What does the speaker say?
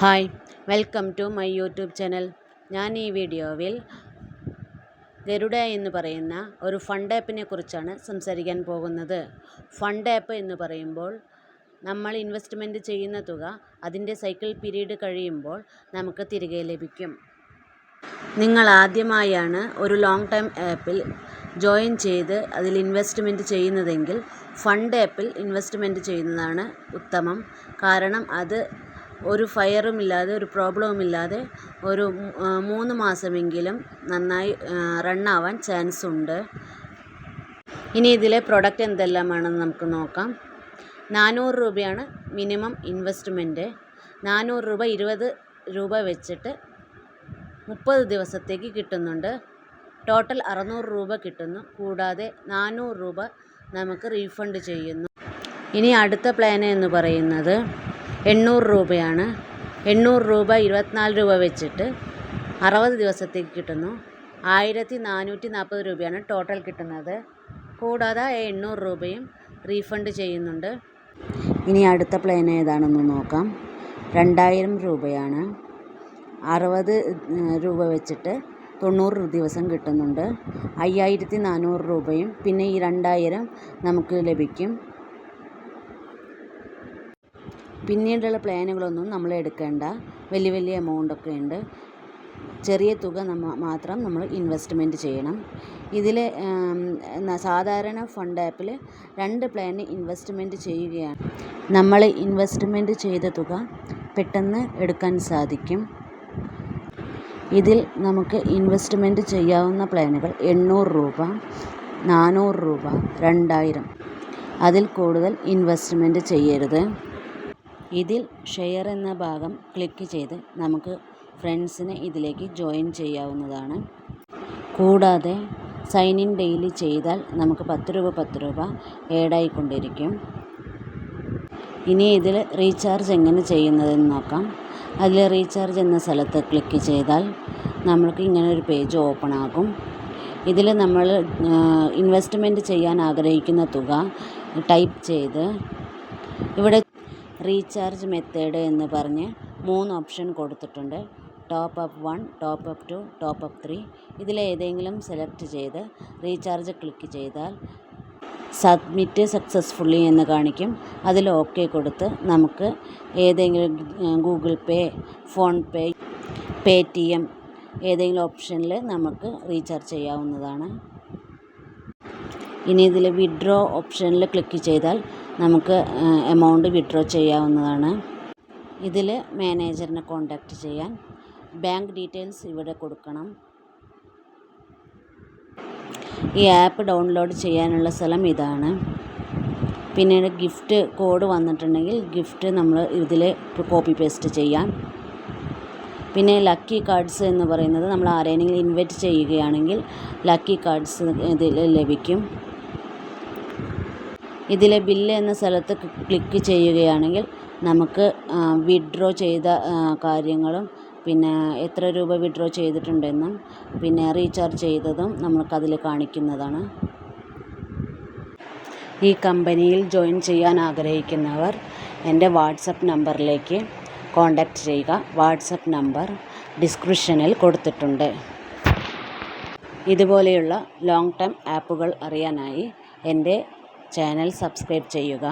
Hi, welcome to my YouTube channel. ഞാൻ ഈ വീഡിയോയിൽ ഗരുഡ എന്ന് പറയുന്ന ഒരു ഫണ്ട് ആപ്പിനെ കുറിച്ചാണ് സംസാരിക്കാൻ പോകുന്നത്. ഫണ്ട് ആപ്പ് എന്ന് പറയുമ്പോൾ നമ്മൾ ഇൻവെസ്റ്റ്മെൻറ്റ് ചെയ്യുന്ന തുക അതിൻ്റെ സൈക്കിൾ പീരീഡ് കഴിയുമ്പോൾ നമുക്ക് തിരികെ ലഭിക്കും. നിങ്ങൾ ആദ്യമായാണ് ഒരു ലോങ് ടൈം ആപ്പിൽ ജോയിൻ ചെയ്ത് അതിൽ ഇൻവെസ്റ്റ്മെൻറ്റ് ചെയ്യുന്നതെങ്കിൽ ഫണ്ട് ആപ്പിൽ ഇൻവെസ്റ്റ്മെൻറ്റ് ചെയ്യുന്നതാണ് ഉത്തമം. കാരണം അത് ഒരു ഫയറുമില്ലാതെ ഒരു പ്രോബ്ലവുമില്ലാതെ ഒരു 3 മാസമെങ്കിലും നന്നായി റണ്ണാവാൻ ചാൻസ് ഉണ്ട്. ഇനി ഇതിലെ പ്രൊഡക്റ്റ് എന്തെല്ലാമാണെന്ന് നമുക്ക് നോക്കാം. 400 രൂപയാണ് മിനിമം ഇൻവെസ്റ്റ്മെൻറ്റ്. 400 രൂപ 20 രൂപ വെച്ചിട്ട് 30 ദിവസത്തേക്ക് കിട്ടുന്നുണ്ട്. ടോട്ടൽ 600 രൂപ കിട്ടുന്നു. കൂടാതെ 400 രൂപ നമുക്ക് റീഫണ്ട് ചെയ്യുന്നു. ഇനി അടുത്ത പ്ലാൻ എന്ന് പറയുന്നത് 800 രൂപയാണ്. 800 രൂപ 24 രൂപ വെച്ചിട്ട് 60 ദിവസത്തേക്ക് കിട്ടുന്നു. 1440 രൂപയാണ് ടോട്ടൽ കിട്ടുന്നത്. കൂടാതെ 800 രൂപയും റീഫണ്ട് ചെയ്യുന്നുണ്ട്. ഇനി അടുത്ത പ്ലാൻ ഏതാണെന്ന് നോക്കാം. 2000 രൂപയാണ്. 60 രൂപ വെച്ചിട്ട് 90 ദിവസം കിട്ടുന്നുണ്ട്. 5400 രൂപയും പിന്നെ ഈ 2000 നമുക്ക് ലഭിക്കും. പിന്നീടുള്ള പ്ലാനുകളൊന്നും നമ്മൾ എടുക്കേണ്ട. വലിയ എമൗണ്ടൊക്കെ ഉണ്ട്. ചെറിയ തുക മാത്രം നമ്മൾ ഇൻവെസ്റ്റ്മെൻറ്റ് ചെയ്യണം. ഇതിൽ സാധാരണ ഫണ്ട് ആപ്പിൽ 2 പ്ലാന് ഇൻവെസ്റ്റ്മെൻറ്റ് ചെയ്യുകയാണ്. നമ്മൾ ഇൻവെസ്റ്റ്മെൻറ്റ് ചെയ്ത തുക പെട്ടെന്ന് എടുക്കാൻ സാധിക്കും. ഇതിൽ നമുക്ക് ഇൻവെസ്റ്റ്മെൻറ്റ് ചെയ്യാവുന്ന പ്ലാനുകൾ 800 രൂപ, 400 രൂപ, 2000. അതിൽ കൂടുതൽ ഇൻവെസ്റ്റ്മെൻറ്റ് ചെയ്യരുത്. ഇതിൽ ഷെയർ എന്ന ഭാഗം ക്ലിക്ക് ചെയ്ത് നമുക്ക് ഫ്രണ്ട്സിനെ ഇതിലേക്ക് ജോയിൻ ചെയ്യാവുന്നതാണ്. കൂടാതെ സൈൻ ഇൻ ഡെയിലി ചെയ്താൽ നമുക്ക് 10 രൂപ ആഡായിക്കൊണ്ടിരിക്കും. ഇനി ഇതിൽ റീചാർജ് എങ്ങനെ ചെയ്യുന്നതെന്ന് നോക്കാം. അതിൽ റീചാർജ് എന്ന സ്ഥലത്ത് ക്ലിക്ക് ചെയ്താൽ നമ്മൾക്ക് ഇങ്ങനെ ഒരു പേജ് ഓപ്പൺ ആകും. ഇതിൽ നമ്മൾ ഇൻവെസ്റ്റ്മെൻറ്റ് ചെയ്യാൻ ആഗ്രഹിക്കുന്ന തുക ടൈപ്പ് ചെയ്ത് ഇവിടെ റീചാർജ് മെത്തേഡ് എന്ന് പറഞ്ഞ് 3 ഓപ്ഷൻ കൊടുത്തിട്ടുണ്ട്. Top up 1, top up 2, top up 3. ഇതിലേതെങ്കിലും സെലക്ട് ചെയ്ത് റീചാർജ് ക്ലിക്ക് ചെയ്താൽ സബ്മിറ്റ് സക്സസ്ഫുള്ളി എന്ന് കാണിക്കും. അതിൽ ഓക്കെ കൊടുത്ത് നമുക്ക് ഏതെങ്കിലും ഗൂഗിൾ പേ, ഫോൺ പേ, പേടിഎം ഏതെങ്കിലും ഓപ്ഷനിൽ നമുക്ക് റീചാർജ് ചെയ്യാവുന്നതാണ്. ഇനി ഇതിൽ വിഡ്രോ ഓപ്ഷനിൽ ക്ലിക്ക് ചെയ്താൽ നമുക്ക് എമൗണ്ട് വിഡ്രോ ചെയ്യാവുന്നതാണ്. ഇതിൽ മാനേജറിനെ കോൺടാക്റ്റ് ചെയ്യാൻ ബാങ്ക് ഡീറ്റെയിൽസ് ഇവിടെ കൊടുക്കണം. ഈ ആപ്പ് ഡൗൺലോഡ് ചെയ്യാനുള്ള സ്ഥലം ഇതാണ്. പിന്നീട് ഗിഫ്റ്റ് കോഡ് വന്നിട്ടുണ്ടെങ്കിൽ ഗിഫ്റ്റ് നമ്മൾ ഇതിൽ കോപ്പി പേസ്റ്റ് ചെയ്യാം. പിന്നെ ലക്കി കാർഡ്സ് എന്ന് പറയുന്നത് നമ്മൾ ആരെയെങ്കിലും ഇൻവൈറ്റ് ചെയ്യുകയാണെങ്കിൽ ലക്കി കാർഡ്സ് ഇതിൽ ലഭിക്കും. ഇതിലെ ബില്ല് എന്ന സ്ഥലത്ത് ക്ലിക്ക് ചെയ്യുകയാണെങ്കിൽ നമുക്ക് വിഡ്രോ ചെയ്ത കാര്യങ്ങളും പിന്നെ എത്ര രൂപ വിഡ്രോ ചെയ്തിട്ടുണ്ടെന്നും പിന്നെ റീചാർജ് ചെയ്തതും നമുക്കതിൽ കാണിക്കുന്നതാണ്. ഈ കമ്പനിയിൽ ജോയിൻ ചെയ്യാൻ ആഗ്രഹിക്കുന്നവർ എൻ്റെ വാട്സപ്പ് നമ്പറിലേക്ക് കോൺടാക്റ്റ് ചെയ്യുക. വാട്സപ്പ് നമ്പർ ഡിസ്ക്രിപ്ഷനിൽ കൊടുത്തിട്ടുണ്ട്. ഇതുപോലെയുള്ള ലോങ് ടൈം ആപ്പുകൾ അറിയാനായി എൻ്റെ ചാനൽ സബ്സ്ക്രൈബ് ചെയ്യുക.